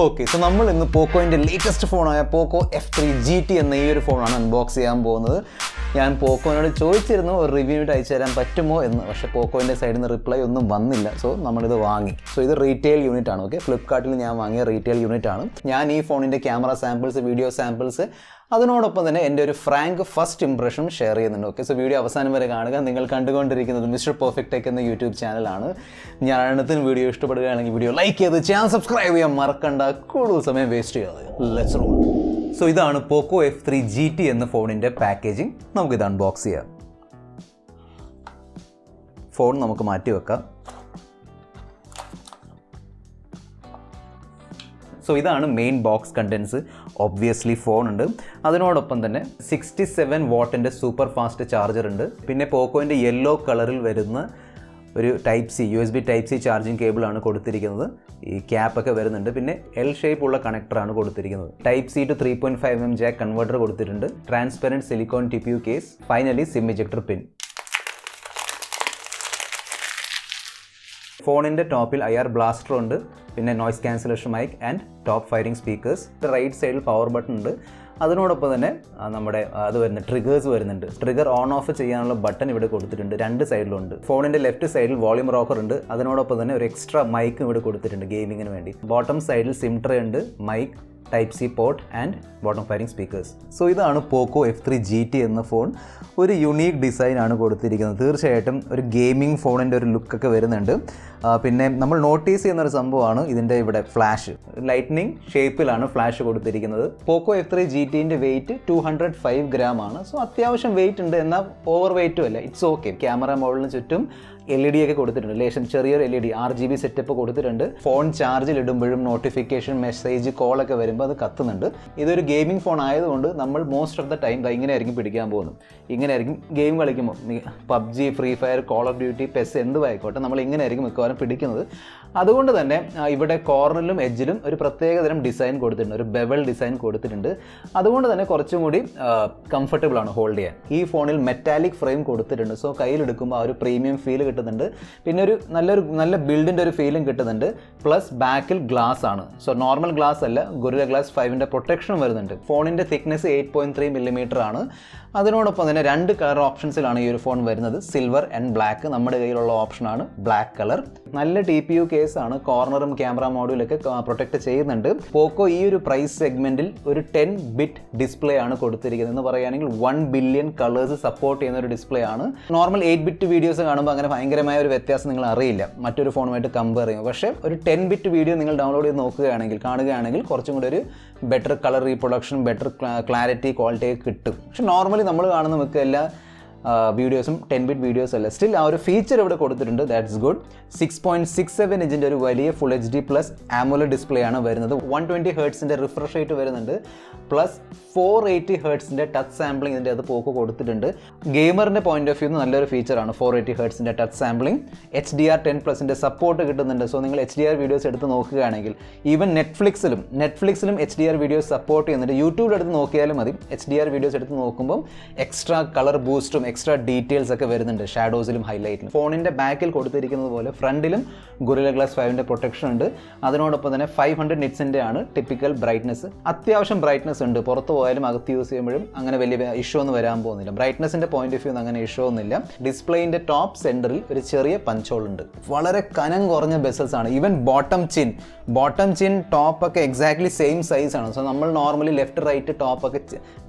Okay, so നമ്മൾ ഇന്ന് പോക്കോയുടെ latest ഫോണായ പോക്കോ F3 GT എന്ന ഈ ഒരു ഫോണാണ് അൺബോക്സ് ചെയ്യാൻ പോകുന്നത്. ഞാൻ പോക്കോനോട് ചോദിച്ചിരുന്നു ഒരു റിവ്യൂ അയച്ചു തരാൻ പറ്റുമോ എന്ന്, പക്ഷേ പോക്കോൻ്റെ സൈഡിൽ നിന്ന് റിപ്ലൈ ഒന്നും വന്നില്ല. സോ നമ്മളിത് വാങ്ങി. സോ ഇത് റീറ്റെയിൽ യൂണിറ്റ് ആണ്. ഓക്കെ, ഫ്ലിപ്കാർട്ടിൽ ഞാൻ വാങ്ങിയ റീറ്റെയിൽ യൂണിറ്റ് ആണ്. ഞാൻ ഈ ഫോണിൻ്റെ ക്യാമറ സാമ്പിൾസ്, വീഡിയോ സാമ്പിൾസ്, അതിനോടൊപ്പം തന്നെ എൻ്റെ ഒരു ഫ്രാങ്ക് ഫസ്റ്റ് ഇംപ്രഷൻ ഷെയർ ചെയ്യുന്നുണ്ട്. ഓക്കെ, സോ വീഡിയോ അവസാനം വരെ കാണുക. നിങ്ങൾ കണ്ടുകൊണ്ടിരിക്കുന്നത് മിസ്റ്റർ പെർഫെക്റ്റ് ടെക് എന്ന യൂട്യൂബ് ചാനലാണ്. ഞാൻ അടുത്ത വീഡിയോ ഇഷ്ടപ്പെടുകയാണെങ്കിൽ വീഡിയോ ലൈക്ക് ചെയ്ത് ചാനൽ സബ്സ്ക്രൈബ് ചെയ്യാൻ മറക്കണ്ട. കൂടുതൽ സമയം വേസ്റ്റ് ചെയ്യാതെ ലെറ്റ്സ് റോൾ. സോ ഇതാണ് പോക്കോ F3 GT എന്ന ഫോണിൻ്റെ പാക്കേജിങ്. നമുക്കിത് അൺബോക്സ് ചെയ്യാം. ഫോൺ നമുക്ക് മാറ്റി വെക്കാം. സോ ഇതാണ് main box contents. Obviously phone ഉണ്ട്, അതിനോടൊപ്പം തന്നെ 67 വാട്ടിൻ്റെ സൂപ്പർ ഫാസ്റ്റ് ചാർജർ ഉണ്ട്. പിന്നെ പോക്കോൻ്റെ യെല്ലോ കളറിൽ വരുന്ന ഒരു USB Type C ചാർജിങ് കേബിളാണ് കൊടുത്തിരിക്കുന്നത്. ഈ ക്യാപ്പൊക്കെ വരുന്നുണ്ട്. പിന്നെ L ഷേപ്പുള്ള കണക്ടറാണ് കൊടുത്തിരിക്കുന്നത്. Type C to 3.5mm jack converter കൊടുത്തിട്ടുണ്ട്. Transparent silicone TPU case. Finally SIM ejector pin. ഫോണിൻ്റെ ടോപ്പിൽ IR ബ്ലാസ്റ്റർ ഉണ്ട്. പിന്നെ noise cancellation mic and top firing speakers. Right സൈഡിൽ പവർ ബട്ടൺ ഉണ്ട്. അതിനോടൊപ്പം തന്നെ നമ്മുടെ ട്രിഗേഴ്സ് വരുന്നുണ്ട്. ട്രിഗർ ഓൺ ഓഫ് ചെയ്യാനുള്ള ബട്ടൺ ഇവിടെ കൊടുത്തിട്ടുണ്ട്. രണ്ട് സൈഡിലുണ്ട്. ഫോണിൻ്റെ ലെഫ്റ്റ് സൈഡിൽ വോളിയം റോക്കർ ഉണ്ട്. അതിനോടൊപ്പം തന്നെ ഒരു എക്സ്ട്രാ മൈക്കും ഇവിടെ കൊടുത്തിട്ടുണ്ട് ഗെയിമിങ്ങിന് വേണ്ടി. ബോട്ടം സൈഡിൽ സിം ട്രേ ഉണ്ട്, mic, Type C port and bottom firing speakers. So ഇതാണ് പോക്കോ F3 GT എന്ന ഫോൺ. ഒരു യുണീക്ക് ഡിസൈനാണ് കൊടുത്തിരിക്കുന്നത്. തീർച്ചയായിട്ടും ഒരു ഗെയിമിംഗ് ഫോണിൻ്റെ ഒരു ലുക്കൊക്കെ വരുന്നുണ്ട്. പിന്നെ നമ്മൾ നോട്ടീസ് ചെയ്യുന്നൊരു സംഭവമാണ് ഇതിൻ്റെ ഇവിടെ ഫ്ലാഷ്. ലൈറ്റ്നിങ് ഷേപ്പിലാണ് ഫ്ലാഷ് കൊടുത്തിരിക്കുന്നത്. പോക്കോ F3 GTൻ്റെ വെയിറ്റ് 205 gram ആണ്. സോ അത്യാവശ്യം വെയിറ്റ് ഉണ്ട്, എന്നാൽ ഓവർ വെയിറ്റും അല്ല. It's okay. ക്യാമറ മോഡലിന് ചുറ്റും LED ഒക്കെ കൊടുത്തിട്ടുണ്ട്. ലേശം ചെറിയൊരു LED RGB സെറ്റപ്പ് കൊടുത്തിട്ടുണ്ട്. ഫോൺ ചാർജിൽ ഇടുമ്പോഴും നോട്ടിഫിക്കേഷൻ, മെസ്സേജ്, കോളൊക്കെ വരുമ്പോൾ അത് കത്തുന്നുണ്ട്. ഇതൊരു ഗെയിമിംഗ് ഫോൺ ആയതുകൊണ്ട് നമ്മൾ മോസ്റ്റ് ഓഫ് ദ ടൈം ഇങ്ങനെയായിരിക്കും പിടിക്കാൻ പോകുന്നത്. ഇങ്ങനെയായിരിക്കും ഗെയിം കളിക്കുമ്പോൾ PUBG, Free Fire, Call of Duty, PES എന്തുമായിക്കോട്ടെ നമ്മൾ ഇങ്ങനെയായിരിക്കും മിക്കവാറും പിടിക്കുന്നത്. അതുകൊണ്ട് തന്നെ ഇവിടെ കോർണറിലും എഡ്ജിലും ഒരു പ്രത്യേകതരം ഡിസൈൻ കൊടുത്തിട്ടുണ്ട്. ഒരു ബെവൽ ഡിസൈൻ കൊടുത്തിട്ടുണ്ട്. അതുകൊണ്ട് തന്നെ കുറച്ചും കൂടി കംഫർട്ടബിൾ ആണ് ഹോൾഡ് ചെയ്യാൻ. ഈ ഫോണിൽ മെറ്റാലിക് ഫ്രെയിം കൊടുത്തിട്ടുണ്ട്. സോ കയ്യിലെടുക്കുമ്പോൾ ആ ഒരു പ്രീമിയം ഫീൽ കിട്ടുന്നുണ്ട്. പിന്നെ ഒരു നല്ല ബിൽഡിൻ്റെ ഒരു ഫീലും കിട്ടുന്നുണ്ട്. പ്ലസ് ബാക്കിൽ ഗ്ലാസ് ആണ്. സോ നോർമൽ ഗ്ലാസ് അല്ല, ഗൊറില്ല ഗ്ലാസ് 5ൻ്റെ പ്രൊട്ടക്ഷനും വരുന്നുണ്ട്. ഫോണിൻ്റെ തിക്നെസ് 8.3 mm ആണ്. അതിനോടൊപ്പം തന്നെ രണ്ട് കളർ ഓപ്ഷൻസിലാണ് ഈ ഒരു ഫോൺ വരുന്നത്, സിൽവർ ആൻഡ് ബ്ലാക്ക്. നമ്മുടെ കയ്യിലുള്ള ഓപ്ഷനാണ് ബ്ലാക്ക് കളർ. നല്ല TPU കേസാണ്. കോർണറും ക്യാമറ മോഡ്യൂളൊക്കെ പ്രൊട്ടക്ട് ചെയ്യുന്നുണ്ട്. പോക്കോ ഈ ഒരു പ്രൈസ് സെഗ്മെൻറ്റിൽ ഒരു 10-bit ഡിസ്പ്ലേ ആണ് കൊടുത്തിരിക്കുന്നത്. എന്ന് പറയുകയാണെങ്കിൽ 1 ബില്യൺ കളേഴ്സ് സപ്പോർട്ട് ചെയ്യുന്ന ഒരു ഡിസ്പ്ലേ ആണ്. നോർമൽ 8-bit വീഡിയോസ് കാണുമ്പോൾ അങ്ങനെ ഭയങ്കരമായ ഒരു വ്യത്യാസം നിങ്ങൾ അറിയില്ല മറ്റൊരു ഫോണുമായിട്ട് കമ്പയർ ചെയ്യുമ്പോൾ. പക്ഷേ ഒരു 10-bit വീഡിയോ നിങ്ങൾ ഡൗൺലോഡ് ചെയ്ത് കാണുകയാണെങ്കിൽ കുറച്ചും കൂടി ഒരു better colour reproduction, better clarity, quality ഒക്കെ കിട്ടും. പക്ഷെ നോർമലി നമ്മൾ കാണുന്ന മിക്ക എല്ലാ വീഡിയോസും 10-bit വീഡിയോസ് അല്ല. സ്റ്റിൽ ആ ഒരു ഫീച്ചർ ഇവിടെ കൊടുത്തിട്ടുണ്ട്. That's good. 6.67 ഇഞ്ചിൻ്റെ ഒരു വലിയ full HD plus AMOLED display ആണ് വരുന്നത്. 120 ഹെർട്സിൻ്റെ റിഫ്രഷ് റേറ്റ് വരുന്നുണ്ട്. പ്ലസ് 480 ഹെർട്സിൻ്റെ ടച്ച് സാമ്പിളിംഗ് ഇതിൻ്റെ അത് പോക്കോ കൊടുത്തിട്ടുണ്ട്. ഗെയിമറിൻ്റെ പോയിന്റ് ഓഫ് വ്യൂ നല്ലൊരു ഫീച്ചറാണ് 480 ഹെർട്സിൻ്റെ ടച്ച് സാമ്പിളിംഗ്. HDR10+ൻ്റെ സപ്പോർട്ട് കിട്ടുന്നുണ്ട്. സോ നിങ്ങൾ HDR വീഡിയോസ് എടുത്ത് നോക്കുകയാണെങ്കിൽ ഈവൻ നെറ്റ്ഫ്ലിക്സിലും HDR വീഡിയോസ് സപ്പോർട്ട് ചെയ്യുന്നുണ്ട്. യൂട്യൂബിലെടുത്ത് നോക്കിയാലും മതി. HDR വീഡിയോസ് എടുത്ത് നോക്കുമ്പോൾ എക്സ്ട്രാ കളർ ബൂസ്റ്റും എക്സ്ട്രാ ഡീറ്റെയിൽസ് ഒക്കെ വരുന്നുണ്ട് ഷാഡോസിലും ഹൈലൈറ്റിലും. ഫോണിൻ്റെ ബാക്കിൽ കൊടുത്തിരിക്കുന്നത് പോലെ ഫ്രണ്ടിലും ഗൊറില്ല ഗ്ലാസ് 5ൻ്റെ പ്രൊട്ടക്ഷൻ ഉണ്ട്. അതിനോടൊപ്പം തന്നെ 500 നിറ്റ്സിൻ്റെ ആണ് ടിപ്പിക്കൽ ബ്രൈറ്റ്നസ്. അത്യാവശ്യം ബ്രൈറ്റ്നസ് ഉണ്ട്. പുറത്ത് പോയാലും അകത്ത് യൂസ് ചെയ്യുമ്പോഴും അങ്ങനെ വലിയ ഇഷ്യൂ ഒന്നും വരാൻ പോകുന്നില്ല. ബ്രൈറ്റ്നസിൻ്റെ പോയിന്റ് ഓഫ് വ്യൂ അങ്ങനെ ഇഷ്യൂ ഒന്നുമില്ല. ഡിസ്പ്ലേയിൻ്റെ ടോപ്പ് സെൻറ്ററിൽ ഒരു ചെറിയ പഞ്ച് ഉണ്ട്. വളരെ കനം കുറഞ്ഞ ബെസൽസ് ആണ്. ഈവൻ ബോട്ടം ചിൻ ടോപ്പൊക്കെ എക്സാക്ട്ലി സെയിം സൈസാണ്. സോ നമ്മൾ നോർമലി ലെഫ്റ്റ് റൈറ്റ് ടോപ്പൊക്കെ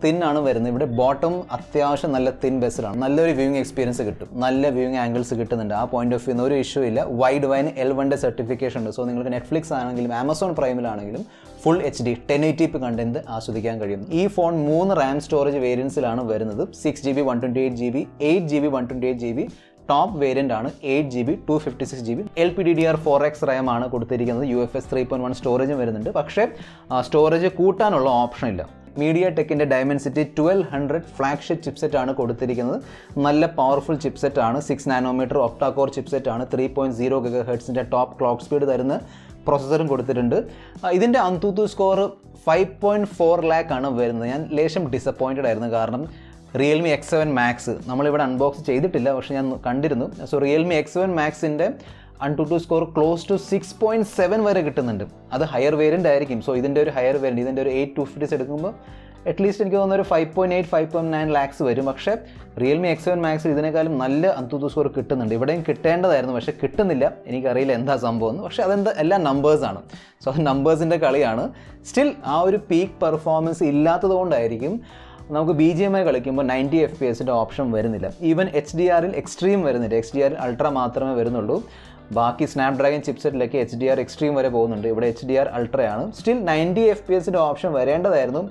തിന്നാണ് വരുന്നത്. ഇവിടെ ബോട്ടം അത്യാവശ്യം നല്ല തിൻ ബെസലാണ്. നല്ലൊരു വ്യൂയിങ് എക്സ്പീരിയൻസ് കിട്ടും. നല്ല വ്യൂയിങ് ആംഗിൾസ് കിട്ടുന്നുണ്ട്. ആ പോയിന്റ് ഓഫ് വ്യൂ ഒരു ഇഷ്യൂ ഇല്ല. വൈഡ് വൈൻ L1ൻ്റെ സർട്ടിഫിക്കേഷൻ ഉണ്ട്. സോ നിങ്ങൾക്ക് നെറ്റ്ഫ്ലിക്സ് ആണെങ്കിലും ആമസോൺ പ്രൈമിലാണെങ്കിലും ഫുൾ HD 1080p കണ്ടന്റ് ആസ്വദിക്കാൻ കഴിയും. ഈ ഫോൺ 3 RAM സ്റ്റോറേജ് വേരിയൻസിലാണ് വരുന്നത്. 6GB 128GB, 8GB 128GB. Top variant ആണ് 8GB 256GB. LPDDR4X RAM ആണ് കൊടുത്തിരിക്കുന്നത്. UFS 3.1 സ്റ്റോറേജും വരുന്നുണ്ട്. പക്ഷേ സ്റ്റോറേജ് കൂട്ടാനുള്ള ഓപ്ഷൻ ഇല്ല. മീഡിയ ടെക്കിൻ്റെ ഡയമൻസിറ്റി 1200 ഫ്ലാഗ്ഷിപ്പ് ചിപ്സെറ്റ് ആണ് കൊടുത്തിരിക്കുന്നത്. നല്ല പവർഫുൾ ചിപ്സെറ്റ് ആണ്. 6 nm ഒക്ടാ കോർ ചിപ്സെറ്റ് ആണ്. 3.0 GHz ടോപ്പ് ക്ലോക്ക് സ്പീഡ് തരുന്ന പ്രോസസ്സറും കൊടുത്തിട്ടുണ്ട്. ഇതിൻ്റെ അന്തുതു സ്കോർ 5.4 lakh ആണ് വരുന്നത്. ഞാൻ ലേശം ഡിസപ്പോയിൻറ്റഡ് ആയിരുന്നു. കാരണം റിയൽമി X7 Max നമ്മളിവിടെ അൺബോക്സ് ചെയ്തിട്ടില്ല, പക്ഷേ ഞാൻ കണ്ടിരുന്നു. സോ റിയൽമി X7 Maxൻ്റെ AnTuTu സ്കോർ ക്ലോസ് ടു 6.7 വരെ കിട്ടുന്നുണ്ട്. അത് ഹയർ വേരിയൻ്റ് ആയിരിക്കും. സോ ഇതിൻ്റെ ഒരു ഹയർ വേരിയൻറ്റ്, ഇതിൻ്റെ ഒരു 8250 എടുക്കുമ്പോൾ അറ്റ്ലീസ്റ്റ് എനിക്ക് തോന്നുന്ന ഒരു 5.8 5.9 ലാക്സ് വരും. പക്ഷേ റിയൽമി X7 മാക്സിൽ ഇതിനേക്കാളും നല്ല AnTuTu സ്കോർ കിട്ടുന്നുണ്ട്. ഇവിടെയും കിട്ടേണ്ടതായിരുന്നു, പക്ഷേ കിട്ടുന്നില്ല. എനിക്കറിയില്ല എന്താ സംഭവം എന്ന്. പക്ഷേ അതെന്താ എല്ലാം നമ്പേഴ്സാണ്. സോ അത് നമ്പേഴ്സിൻ്റെ കളിയാണ്. സ്റ്റിൽ ആ ഒരു പീക്ക് പെർഫോമൻസ് ഇല്ലാത്തത് കൊണ്ടായിരിക്കും നമുക്ക് BGMI കളിക്കുമ്പോൾ 90 FPS ഓപ്ഷൻ വരുന്നില്ല. ഈവൻ HDRൽ എക്സ്ട്രീം വരുന്നില്ല. HDRൽ അൾട്ര മാത്രമേ വരുന്നുള്ളൂ. ബാക്കി സ്നാപ്ഡ്രാഗൺ ചിപ്സെറ്റിലൊക്കെ HDR എക്സ്ട്രീം വരെ പോകുന്നുണ്ട്. ഇവിടെ HDR അൾട്രയാണ്. സ്റ്റിൽ 90 FPS ഓപ്ഷൻ വരേണ്ടതായിരുന്നു.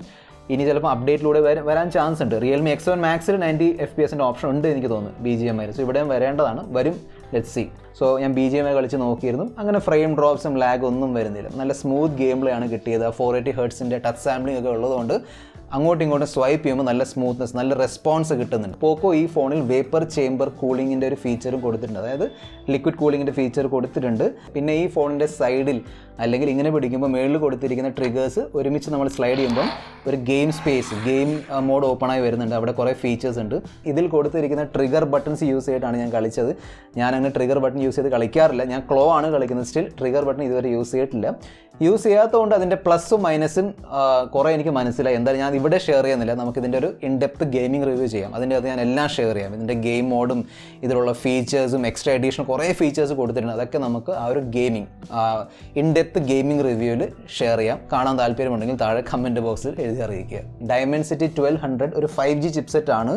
ഇനി ചിലപ്പോൾ അപ്ഡേറ്റിലൂടെ വരാൻ ചാൻസ് ഉണ്ട്. റിയൽമി X7 മാക്സിൽ 90 FPS ഓപ്ഷൻ ഉണ്ട് എനിക്ക് തോന്നുന്നു BGMI. സോ ഇവിടെയും വരേണ്ടതാണ്. വരും, ലെറ്റ്സ് സീ. സോ ഞാൻ BGMI കളിച്ച് നോക്കിയിരുന്നു. അങ്ങനെ ഫ്രെയിം ഡ്രോപ്സും ലാഗ് ഒന്നും വരുന്നില്ല. നല്ല സ്മൂത്ത് ഗെയിം പ്ലേ ആണ് കിട്ടിയത്. 480 ഹെർട്സിൻ്റെ ടച്ച് സാമ്പിളിംഗ് ഒക്കെ ഉള്ളതുകൊണ്ട് അങ്ങോട്ടും ഇങ്ങോട്ടും സ്വൈപ്പ് ചെയ്യുമ്പോൾ നല്ല സ്മൂത്ത്നെസ്, നല്ല റെസ്പോൺസ് കിട്ടുന്നുണ്ട്. പോക്കോ ഈ ഫോണിൽ വേപ്പർ ചേംബർ കൂളിങ്ങിൻ്റെ ഒരു ഫീച്ചറും കൊടുത്തിട്ടുണ്ട്. അതായത് ലിക്വിഡ് കൂളിങ്ങിൻ്റെ ഫീച്ചർ കൊടുത്തിട്ടുണ്ട്. പിന്നെ ഈ ഫോണിൻ്റെ സൈഡിൽ അല്ലെങ്കിൽ ഇങ്ങനെ പിടിക്കുമ്പോൾ മേളിൽ കൊടുത്തിരിക്കുന്ന ട്രിഗേഴ്സ് ഒരുമിച്ച് നമ്മൾ സ്ലൈഡ് ചെയ്യുമ്പം ഒരു game space, game mode open ആയി വരുന്നുണ്ട്. അവിടെ കുറേ ഫീച്ചേഴ്സ് ഉണ്ട്. ഇതിൽ കൊടുത്തിരിക്കുന്ന ട്രിഗർ ബട്ടൺസ് യൂസ് ചെയ്തിട്ടാണ് ഞാൻ കളിച്ചത്. ഞാനങ്ങനെ ട്രിഗർ ബട്ടൺ യൂസ് ചെയ്ത് കളിക്കാറില്ല. ഞാൻ ക്ലോ ആണ് കളിക്കുന്നത്. സ്റ്റിൽ ട്രിഗർ ബട്ടൺ ഇതുവരെ യൂസ് ചെയ്തിട്ടില്ല. യൂസ് ചെയ്യാത്തതുകൊണ്ട് അതിൻ്റെ പ്ലസ്സും മൈനസും കുറേ എനിക്ക് മനസ്സിലായി. എന്തായാലും ഞാൻ ഇവിടെ ഷെയർ ചെയ്യുന്നില്ല. നമുക്കിതിൻ്റെ ഒരു ഇൻഡെപ്ത് ഗെയിമിംഗ് റിവ്യൂ ചെയ്യാം. അതിൻ്റെ അത് ഞാൻ എല്ലാം ഷെയർ ചെയ്യാം. ഇതിൻ്റെ ഗെയിം മോഡും ഇതിലുള്ള ഫീച്ചേഴ്സും എക്സ്ട്രാ അഡീഷണൽ കുറേ ഫീച്ചേഴ്സ് കൊടുത്തിട്ടുണ്ട്. അതൊക്കെ നമുക്ക് ആ ഒരു ഗെയിമിംഗ് ഇൻഡെപ്ത് ഗെയിമിംഗ് റിവ്യൂവിൽ ഷെയർ ചെയ്യാം. കാണാൻ താല്പര്യമുണ്ടെങ്കിൽ താഴെ കമൻറ്റ് ബോക്സിൽ എഴുതി അറിയിക്കുക. Dimensity 1200 ഒരു 5G ചിപ്സെറ്റ് ആണ്.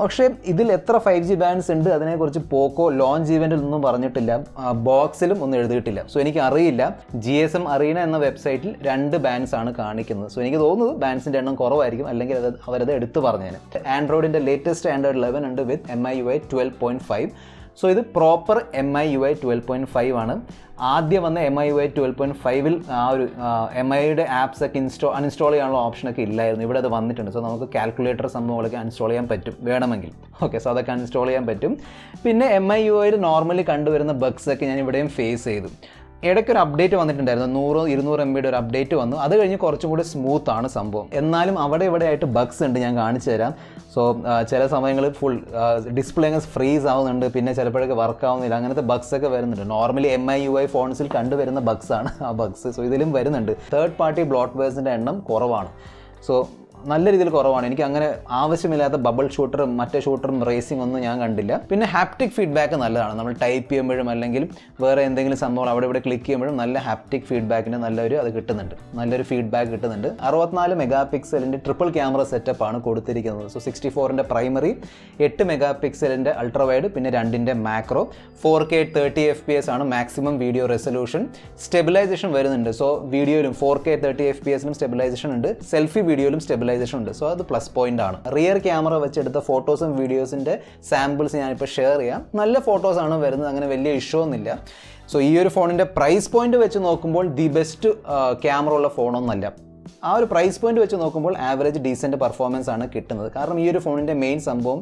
പക്ഷേ ഇതിൽ എത്ര 5G ബാൻഡ്സ് ഉണ്ട് അതിനെക്കുറിച്ച് പോക്കോ ലോഞ്ച് ഇവൻറ്റിൽ ഒന്നും പറഞ്ഞിട്ടില്ല. ബോക്സിലും ഒന്നും എഴുതിയിട്ടില്ല. സോ എനിക്ക് അറിയില്ല. GSM അറീന എന്ന വെബ്സൈറ്റിൽ 2 ബാൻഡ്സ് ആണ് കാണിക്കുന്നത്. സോ എനിക്ക് തോന്നുന്നത് ബാൻഡ്സിൻ്റെ എണ്ണം കുറവായിരിക്കും, അല്ലെങ്കിൽ അവരത് എടുത്തു പറഞ്ഞേനെ. ആൻഡ്രോയിഡിൻ്റെ ലേറ്റസ്റ്റ് Android 11 ഉണ്ട് വിത്ത് MIUI 12.5. സോ ഇത് പ്രോപ്പർ MIUI 12.5 ആണ്. ആദ്യം വന്ന MIUI 12.5ൽ ആ ഒരു MIയുടെ ആപ്സൊക്കെ അൺഇൻസ്റ്റാൾ ചെയ്യാനുള്ള ഓപ്ഷനൊക്കെ ഇല്ലായിരുന്നു. ഇവിടെ അത് വന്നിട്ടുണ്ട്. സോ നമുക്ക് കാൽക്കുലേറ്റർ സംഭവങ്ങളൊക്കെ അൺഇൻസ്റ്റാൾ ചെയ്യാൻ പറ്റും വേണമെങ്കിൽ. ഓക്കെ, സോ അതൊക്കെ അൺഇൻസ്റ്റാൾ ചെയ്യാൻ പറ്റും. പിന്നെ MIUIയിൽ നോർമലി കണ്ടുവരുന്ന ബഗ്സൊക്കെ ഞാൻ ഇവിടെയും ഫേസ് ചെയ്തു. ഇടയ്ക്കൊരു അപ്ഡേറ്റ് വന്നിട്ടുണ്ടായിരുന്നു. 100-200 MB ഒരു അപ്ഡേറ്റ് വന്നു. അത് കഴിഞ്ഞ് കുറച്ചും കൂടി സ്മൂത്ത് ആണ് സംഭവം. എന്നാലും അവിടെ ഇവിടെ ആയിട്ട് ബഗ്സ് ഉണ്ട്. ഞാൻ കാണിച്ചു തരാം. സോ ചില സമയങ്ങളിൽ ഫുൾ ഡിസ്പ്ലേ അങ്ങ് ഫ്രീസ് ആവുന്നുണ്ട്. പിന്നെ ചിലപ്പോഴൊക്കെ വർക്ക് ആവുന്നില്ല. അങ്ങനത്തെ ബഗ്സ് ഒക്കെ വരുന്നുണ്ട്. നോർമലി MIUI ഫോൺസിൽ കണ്ടുവരുന്ന ബഗ്സാണ് ആ ബഗ്സ്. സോ ഇതിലും വരുന്നുണ്ട്. തേർഡ് പാർട്ടി ബ്ലോട്ട്വെയർസിൻ്റെ എണ്ണം കുറവാണ്. സോ നല്ല രീതിയിൽ കുറവാണ്. എനിക്ക് അങ്ങനെ ആവശ്യമില്ലാത്ത ബബിൾ ഷൂട്ടറും മറ്റേ ഷൂട്ടറും റേസിംഗ് ഒന്നും ഞാൻ കണ്ടില്ല. പിന്നെ ഹാപ്റ്റിക് ഫീഡ്ബാക്ക് നല്ലതാണ്. നമ്മൾ ടൈപ്പ് ചെയ്യുമ്പോഴും അല്ലെങ്കിൽ വേറെ എന്തെങ്കിലും സംഭവം അവിടെ ഇവിടെ ക്ലിക്ക് ചെയ്യുമ്പോഴും നല്ല ഹാപ്റ്റിക് ഫീഡ്ബാക്കിന് നല്ലൊരു അത് കിട്ടുന്നുണ്ട്. നല്ലൊരു ഫീഡ്ബാക്ക് കിട്ടുന്നുണ്ട്. 64 മെഗാപിക്സലിൻ്റെ ട്രിപ്പിൾ ക്യാമറ സെറ്റപ്പാണ് കൊടുത്തിരിക്കുന്നത്. സോ 64ൻ്റെ പ്രൈമറി, 8 മെഗാപിക്സലിൻ്റെ അൾട്രാവൈഡ്, പിന്നെ 2ൻ്റെ മാക്രോ, 4K 30 FPS ആണ് മാക്സിമം വീഡിയോ റെസൊല്യൂഷൻ. സ്റ്റെബിലൈസേഷൻ വരുന്നുണ്ട്. സോ വീഡിയോയിലും 4K 30 FPSലും സ്റ്റെബിലൈസേഷൻ ഉണ്ട്. സെൽഫി വീഡിയോയിലും സ്റ്റെബിലൈസേഷൻ ഉണ്ട്. സോ അത് പ്ലസ് പോയിന്റ് ആണ്. റിയർ ക്യാമറ വെച്ചെടുത്ത ഫോട്ടോസും വീഡിയോസിൻ്റെ സാമ്പിൾസ് ഞാനിപ്പോൾ ഷെയർ ചെയ്യാം. നല്ല ഫോട്ടോസാണ് വരുന്നത്. അങ്ങനെ വലിയ ഇഷ്യൂ ഒന്നുമില്ല. സോ ഈ ഒരു ഫോണിൻ്റെ പ്രൈസ് പോയിന്റ് വെച്ച് നോക്കുമ്പോൾ ദി ബെസ്റ്റ് ക്യാമറ ഉള്ള ഫോണൊന്നുമല്ല. ആ ഒരു പ്രൈസ് പോയിന്റ് വെച്ച് നോക്കുമ്പോൾ ആവറേജ് ഡീസൻറ്റ് പെർഫോമൻസ് ആണ് കിട്ടുന്നത്. കാരണം ഈ ഒരു ഫോണിൻ്റെ മെയിൻ സംഭവം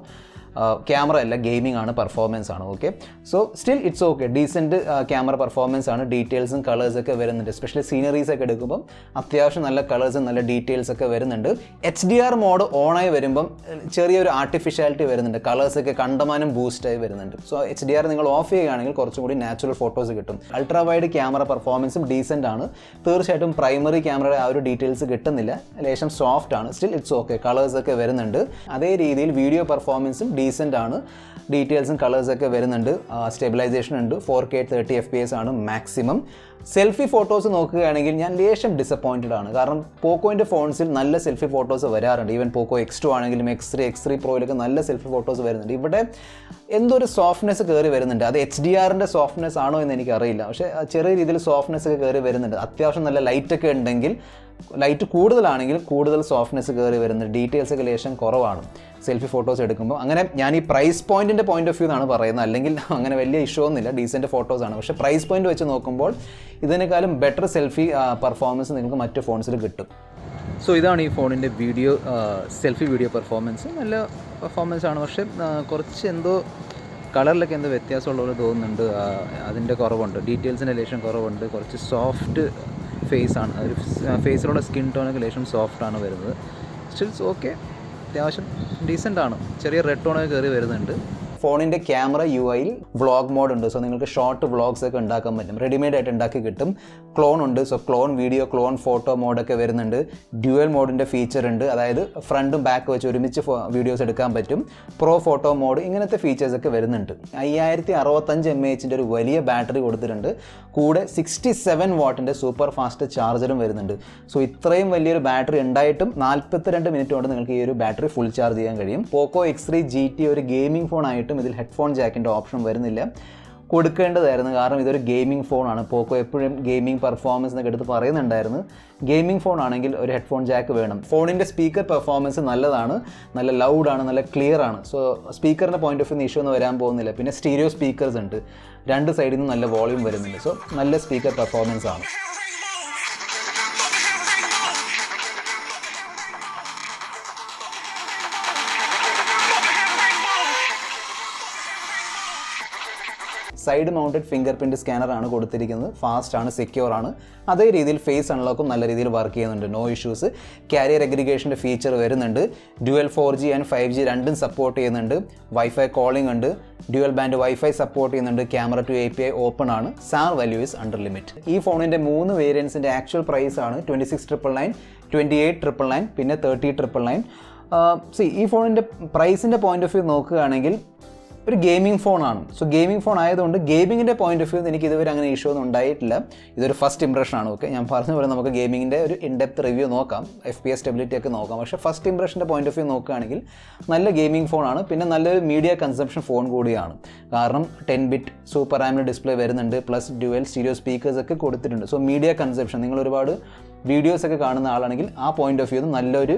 ക്യാമറ അല്ല, ഗെയിമിംഗ് ആണ്, പെർഫോമൻസ് ആണ്. Okay, so still it's okay. Decent camera performance ആണ്. ഡീറ്റെയിൽസും കളേഴ്സൊക്കെ വരുന്നുണ്ട്. എസ്പെഷ്യലി സീനറീസ് ഒക്കെ എടുക്കുമ്പം അത്യാവശ്യം നല്ല കളേഴ്സും നല്ല ഡീറ്റെയിൽസ് ഒക്കെ വരുന്നുണ്ട്. HDR മോഡ് ഓണായി വരുമ്പം ചെറിയൊരു ആർട്ടിഫിഷ്യാലിറ്റി വരുന്നുണ്ട്. കളേഴ്സൊക്കെ കണ്ടമാനം ബൂസ്റ്റായി വരുന്നുണ്ട്. സോ HDR നിങ്ങൾ ഓഫ് ചെയ്യുകയാണെങ്കിൽ കുറച്ചും കൂടി നാച്ചുറൽ ഫോട്ടോസ് കിട്ടും. അൾട്രാ വൈഡ് ക്യാമറ പെർഫോമൻസും ഡീസൻ്റ് ആണ്. തീർച്ചയായിട്ടും പ്രൈമറി ക്യാമറയുടെ ആ ഒരു ഡീറ്റെയിൽസ് കിട്ടുന്നില്ല. ലേശം സോഫ്റ്റ് ആണ്. Still it's okay. കളേഴ്സൊക്കെ വരുന്നുണ്ട്. അതേ രീതിയിൽ വീഡിയോ പെർഫോമൻസും ഡീസൻ്റ് ആണ്. ഡീറ്റെയിൽസും കളേഴ്സൊക്കെ വരുന്നുണ്ട്. സ്റ്റെബിലൈസേഷൻ ഉണ്ട്. 4K 30 FPS ആണ് മാക്സിമം. സെൽഫി ഫോട്ടോസ് നോക്കുകയാണെങ്കിൽ ഞാൻ ലേശം ഡിസപ്പോയിൻറ്റഡ് ആണ്. കാരണം പോക്കോൻ്റെ ഫോൺസിൽ നല്ല സെൽഫി ഫോട്ടോസ് വരാറുണ്ട്. ഈവൻ പോക്കോ X2 ആണെങ്കിലും X3 പ്രോയിലൊക്കെ നല്ല സെൽഫി ഫോട്ടോസ് വരുന്നുണ്ട്. ഇവിടെ എന്തൊരു സോഫ്റ്റ്നെസ് കയറി വരുന്നുണ്ട്. അത് HDRൻ്റെ സോഫ്റ്റ്നെസ് ആണോ എന്ന് എനിക്കറിയില്ല. പക്ഷേ ചെറിയ രീതിയിൽ സോഫ്റ്റ്നെസ് ഒക്കെ കയറി വരുന്നുണ്ട്. അത്യാവശ്യം നല്ല ലൈറ്റൊക്കെ ഉണ്ടെങ്കിൽ, ലൈറ്റ് കൂടുതലാണെങ്കിൽ കൂടുതൽ സോഫ്റ്റ്നെസ് കയറി വരുന്നുണ്ട്. ഡീറ്റെയിൽസ് ഒക്കെ ലേശം കുറവാണ് സെൽഫി ഫോട്ടോസ് എടുക്കുമ്പോൾ. അങ്ങനെ ഞാൻ ഈ പ്രൈസ് പോയിന്റിൻ്റെ പോയിന്റ് ഓഫ് വ്യൂ എന്നാണ് പറയുന്നത്. അല്ലെങ്കിൽ അങ്ങനെ വലിയ ഇഷ്യൂ ഒന്നുമില്ല, ഡീസൻറ്റ് ഫോട്ടോസാണ്. പക്ഷേ പ്രൈസ് പോയിന്റ് വെച്ച് നോക്കുമ്പോൾ ഇതിനേക്കാളും ബെറ്റർ സെൽഫി പെർഫോമൻസ് നിങ്ങൾക്ക് മറ്റ് ഫോൺസിൽ കിട്ടും. സോ ഇതാണ് ഈ ഫോണിൻ്റെ സെൽഫി വീഡിയോ പെർഫോമൻസ്. നല്ല പെർഫോമൻസ് ആണ്. പക്ഷേ കുറച്ച് എന്തോ കളറിലൊക്കെ എന്തോ വ്യത്യാസമുള്ളപോലെ തോന്നുന്നുണ്ട്. അതിൻ്റെ കുറവുണ്ട്. ഡീറ്റെയിൽസിൻ്റെ ലേശം കുറവുണ്ട്. കുറച്ച് സോഫ്റ്റ് ഫേസ് ആണ്. ഒരു ഫേസിലുള്ള സ്കിൻ ടോണൊക്കെ ലേശം സോഫ്റ്റാണ് വരുന്നത്. സ്റ്റിൽസ് ഓക്കെ, അത്യാവശ്യം ഡീസൻ്റ് ആണ്. ചെറിയ റെഡ് ടോണൊക്കെ കയറി വരുന്നുണ്ട്. ഫോണിൻ്റെ ക്യാമറ UI വ്ളോഗ് മോഡ് ഉണ്ട്. സോ നിങ്ങൾക്ക് ഷോർട്ട് വ്ളോഗ്സ് ഒക്കെ ഉണ്ടാക്കാൻ പറ്റും. റെഡിമെയ്ഡ് ആയിട്ട് ഉണ്ടാക്കി കിട്ടും. ക്ലോൺ ഉണ്ട്. So clone video, clone photo മോഡൊക്കെ വരുന്നുണ്ട്. ഡ്യുവൽ മോഡിൻ്റെ ഫീച്ചർ ഉണ്ട്. അതായത് ഫ്രണ്ടും ബാക്ക് വെച്ച് ഒരുമിച്ച് വീഡിയോസ് എടുക്കാൻ പറ്റും. പ്രോ ഫോട്ടോ മോഡ്, ഇങ്ങനത്തെ ഫീച്ചേഴ്സൊക്കെ വരുന്നുണ്ട്. 5065 mAh ഒരു വലിയ ബാറ്ററി കൊടുത്തിട്ടുണ്ട്. കൂടെ 67 വാട്ടിൻ്റെ സൂപ്പർ ഫാസ്റ്റ് ചാർജറും വരുന്നുണ്ട്. സോ ഇത്രയും വലിയൊരു ബാറ്ററി ഉണ്ടായിട്ടും 42 മിനിറ്റ് കൊണ്ട് നിങ്ങൾക്ക് ഈ ഒരു ബാറ്ററി ഫുൾ ചാർജ് ചെയ്യാൻ കഴിയും. POCO F3 GT ഒരു ഗെയിമിംഗ് ഫോൺ ആയിട്ടും ഇതിൽ ഹെഡ്ഫോൺ ജാക്കിൻ്റെ ഓപ്ഷൻ വരുന്നില്ല. കൊടുക്കേണ്ടതായിരുന്നു, കാരണം ഇതൊരു ഗെയിമിംഗ് ഫോണാണ്. പോക്കോ എപ്പോഴും ഗെയിമിംഗ് പെർഫോമൻസ് എന്നൊക്കെ എടുത്ത് പറയുന്നുണ്ടായിരുന്നു. ഗെയിമിംഗ് ഫോൺ ആണെങ്കിൽ ഒരു ഹെഡ്ഫോൺ ജാക്ക് വേണം. ഫോണിൻ്റെ സ്പീക്കർ പെർഫോമൻസ് നല്ലതാണ്, നല്ല ലൗഡാണ്, നല്ല ക്ലിയർ ആണ്. സോ സ്പീക്കറിൻ്റെ പോയിന്റ് ഓഫ് വ്യൂ ഇഷ്യൂ ഒന്നും വരാൻ പോകുന്നില്ല. പിന്നെ സ്റ്റീരിയോ സ്പീക്കേഴ്സ് ഉണ്ട്, രണ്ട് സൈഡിൽ നിന്നും നല്ല വോളിയം വരുന്നുണ്ട്. സോ നല്ല സ്പീക്കർ പെർഫോമൻസ് ആണ്. സൈഡ് മൗണ്ടഡ് ഫിംഗർ പ്രിൻറ്റ് സ്കാനറാണ് കൊടുത്തിരിക്കുന്നത്. ഫാസ്റ്റ് ആണ്, സെക്യൂർ ആണ്. അതേ രീതിയിൽ ഫേസ് അൺലോക്കും നല്ല രീതിയിൽ വർക്ക് ചെയ്യുന്നുണ്ട്, നോ ഇഷ്യൂസ്. കാരിയർ അഗ്രിഗേഷൻ്റെ ഫീച്ചർ വരുന്നുണ്ട്. ഡ്യുവൽ 4G ആൻഡ് 5G രണ്ടും സപ്പോർട്ട് ചെയ്യുന്നുണ്ട്. വൈഫൈ കോളിംഗ് ഉണ്ട്. ഡ്യുവൽ ബാൻഡ് വൈഫൈ സപ്പോർട്ട് ചെയ്യുന്നുണ്ട്. ക്യാമറ ടു API ഓപ്പൺ ആണ്. SAR value is under limit. ഈ ഫോണിൻ്റെ 3 വേരിയൻസിൻ്റെ ആക്ച്വൽ പ്രൈസ് ആണ് 26,999, 28,999, പിന്നെ 30,999. ഈ ഫോണിൻ്റെ പ്രൈസിൻ്റെ പോയിന്റ് ഓഫ് വ്യൂ നോക്കുകയാണെങ്കിൽ ഒരു ഗെയിമിംഗ് ഫോണാണ്. സോ ഗെയിമിംഗ് ഫോൺ ആയതുകൊണ്ട് ഗെയിമിങ്ങിൻ്റെ പോയിന്റ് ഓഫ് വ്യൂ എനിക്ക് ഇതുവരെ അങ്ങനെ ഇഷ്യൂ ഒന്നും ഉണ്ടായിട്ടില്ല. ഇതൊരു ഫസ്റ്റ് ഇംപ്രഷനാണ്. ഓക്കെ, ഞാൻ പറഞ്ഞ പോലെ നമുക്ക് ഗെയിമിങ്ങിൻ്റെ ഒരു ഇൻഡെപ്ത് റിവ്യൂ നോക്കാം, FPS സ്റ്റെബിലിറ്റി ഒക്കെ നോക്കാം. പക്ഷേ ഫസ്റ്റ് ഇംപ്രഷൻ്റെ പോയിന്റ് ഓഫ് വ്യൂ നോക്കുകയാണെങ്കിൽ നല്ല ഗെയിമിംഗ് ഫോണാണ്. പിന്നെ നല്ലൊരു മീഡിയ കൺസംപ്ഷൻ ഫോൺ കൂടിയാണ്. കാരണം 10-bit സൂപ്പർ AMOLED ഡിസ്പ്ലേ വരുന്നുണ്ട്, പ്ലസ് ഡ്യുവൽ സ്റ്റീരിയോ സ്പീക്കേഴ്സ് ഒക്കെ കൊടുത്തിട്ടുണ്ട്. സോ മീഡിയ കൺസംപ്ഷൻ, നിങ്ങൾ ഒരുപാട് വീഡിയോസൊക്കെ കാണുന്ന ആളാണെങ്കിൽ ആ പോയിന്റ് ഓഫ് വ്യൂ നല്ലൊരു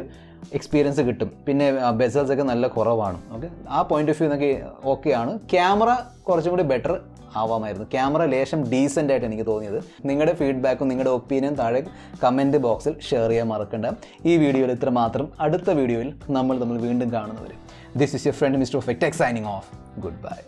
എക്സ്പീരിയൻസ് കിട്ടും. പിന്നെ ബെസൽസ് ഒക്കെ നല്ല കുറവാണ്. ഓക്കെ, ആ പോയിന്റ് ഓഫ് വ്യൂ എന്നൊക്കെ ഓക്കെയാണ്. ക്യാമറ കുറച്ചും കൂടി ബെറ്റർ ആവാമായിരുന്നു. ക്യാമറ ലേശം ഡീസൻ്റ് ആയിട്ട് എനിക്ക് തോന്നിയത്. നിങ്ങളുടെ ഫീഡ്ബാക്കും നിങ്ങളുടെ ഒപ്പീനിയൻ താഴെ കമൻറ്റ് ബോക്സിൽ ഷെയർ ചെയ്യാൻ മറക്കണ്ട. ഈ വീഡിയോയിൽ ഇത്ര മാത്രം. അടുത്ത വീഡിയോയിൽ നമ്മൾ വീണ്ടും കാണുന്നവരെ, this is your friend mister perfect tech signing off. Good bye.